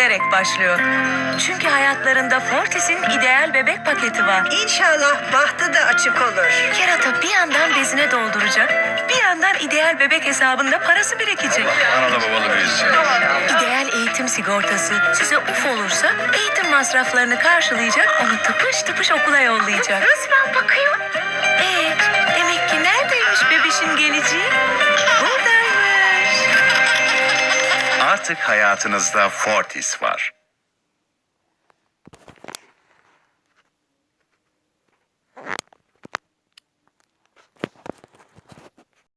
gülerek başlıyor. Çünkü hayatlarında Fortis'in ideal bebek paketi var. İnşallah bahtı da açık olur. Kerata bir yandan bezine dolduracak, bir yandan ideal bebek hesabında parası birikecek. Analı babalı büyüsün. İdeal eğitim sigortası size uf olursa eğitim masraflarını karşılayacak, onu tıpış tıpış okula yollayacak. Resmen bakıyor. Demek ki neredeymiş bebişin geleceği? Buradaymış. Artık hayatınızda Fortis var.